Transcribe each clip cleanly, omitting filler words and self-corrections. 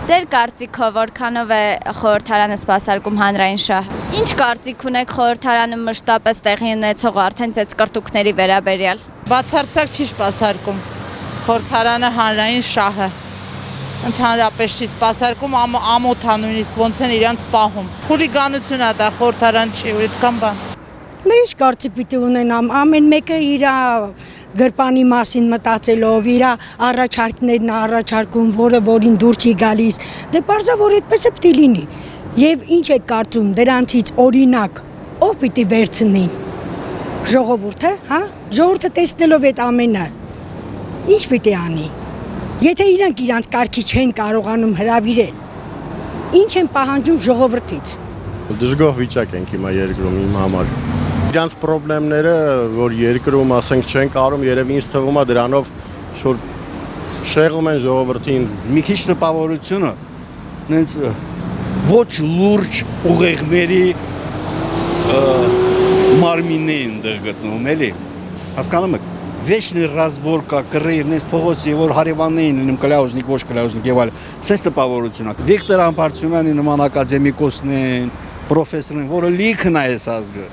Ձեր կարծիքով որքանով է խորհրդարանը սպասարկում հանրային շահը։ Ինչ կարծիք ունեք խորհրդարանը մշտապես տեղի ունեցող արդեն ծեծկռտուքների վերաբերյալ։ Բացարձակ չի սպասարկում խորհրդարանը հանրային շահը։ Ընդհանրապես չի սպասարկում, ամոթ ա նույնիսկ ոնց են իրանց պահում։ Խուլիգանություն ա դա խորհրդարան չի, որ այդքան բան։ Ինչ կարծիք պիտի ունենամ, ամեն մեկը իր գրպանի մասին մտածելով, իր առաջարկներն առաջարկում, որին դուր չի գալիս, դե պարզա որ այդպես է պիտի լինի։ Եվ ինչ է կարծում դրանցից օրինակ, ով պիտի վերցնի։ Ժողովուրդը, հա? Ժողովուրդը տեսնելով այդ ամենը, ինչ պիտի անի։ Եթե իրանք կարգի չեն կարողանում հրավիրել, ինչ են պահանջում ժողովրդից։ Դժգոհ վիճակ ենք հիմա երկրում իմ համար։ Իրանց խնդիրները, որ երկրում ասենք չեն կարում, երևի ինձ թվում է դրանով շուտ շեղում են ժողովրդին։ Մի քիչ տպավորությունը նենց ոչ լուրջ ուղեղների մարմիններին դեռ գտնվում էլի։ Հասկանում եք։ Вечный разборка, կռիվ, նենց փողոցի, որ հարևաններին լինում կլաուզնիկ, ոչ կլաուզնիկ եւ այլ։ Սենց տպավորություն է։ Վիկտոր Համբարձումյանի նման ակադեմիկոսներին, պրոֆեսորին, որը լիքն է այս ազգը։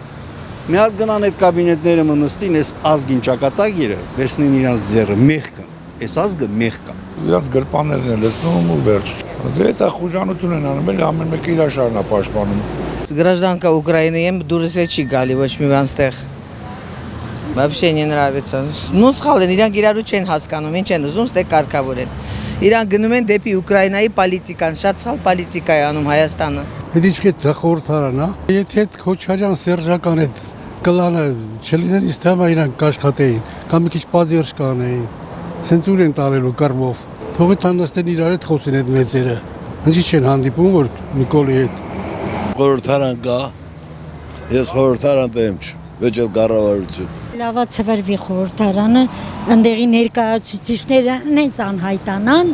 Մի հատ գնան այդ կաբինետները մնստին, այս ազգին ճակատագիրը, վերցնին իրանց ձեռը, մեղքը, այս ազգը մեղք է։ Իրանց գրպաններն են լցնում ու վերջ։ Դե դա խուժանություն են անում, էլի ամեն մեկը իր շարն է պաշտպանում։ Гражданка Украины դուրս է չի գալի ոչ մի բան ստեղ։ Вообще не нравится։ Ну սխալ են, իրանք իրարու չեն հասկանում, ինչ են ուզում, ստեղ կարգավոր են։ Իրանք գնում են դեպի Ուկրաինայի պոլիտիկան, շատ սխալ պոլիտիկա է անում Հայաստանը։ Այդ ինչ է խորհրդարան, հա։ Եթե այդ Քոչարյան Սերժական այդ կլանը չլիներ, իսկ թվում է իրանք կաշխատեին, կամ մի քիչ պատժ կանեին։ Սենց ուր են տարելու կռվով։ Թողի հանդաստեն իրար հետ խոսեն այդ մեծերը։ Ինչի չեն հանդիպում որ Նիկոլի հետ։ Խորհրդարան կա։ Ես խորհրդարան դեմ չեմ, ոչ էլ կառավարություն։ Լավա ծվրվի խորհրդարանը, ընդեղի ներկայացուցիչները նենց անհայտանան,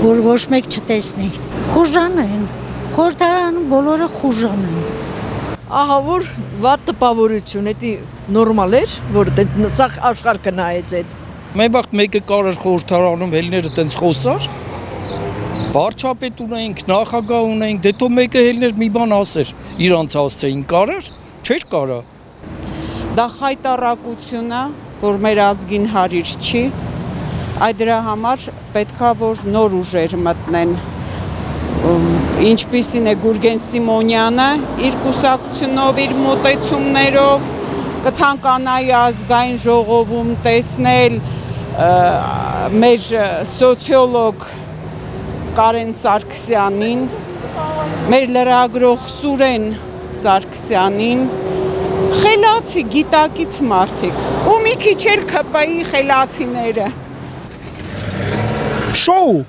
որ ոչ մեկ չտեսնի։ Խուժան են, խորհրդարանը բոլորը խուժան են։ Ահա որ վատ տպավորություն, դա նորմալ էր, որ սա աշխարհը նայեց այդ։ Մեր վաղ մեկը կարար խորհրդարանում հելները տենց խոսար, վարչապետ ունեինք, նախագահ ունեինք, դե թո մեկը հելներ մի բան ասեր, իրանց հասցեին կարար, չէր կարա։ Դա խայտառակություն է, որ մեր ազգին հարիր չի, այդ դրա համար պետքա որ նոր ուժեր մտնեն, ինչպիսին է Գուրգեն Սիմոնյանը, իր կուսակցությունով, իր մոտեցումներով, կցանկանայի ազգային ժողովում տեսնել մեր սոցիոլոգ Կարեն Սարգսյանին, մեր լրագրող Սուրեն Սարգսյանին, խելացի գիտակից մարդիկ, ու մի քիչ էլ ԿՊ-ի խելացիները։ Շոու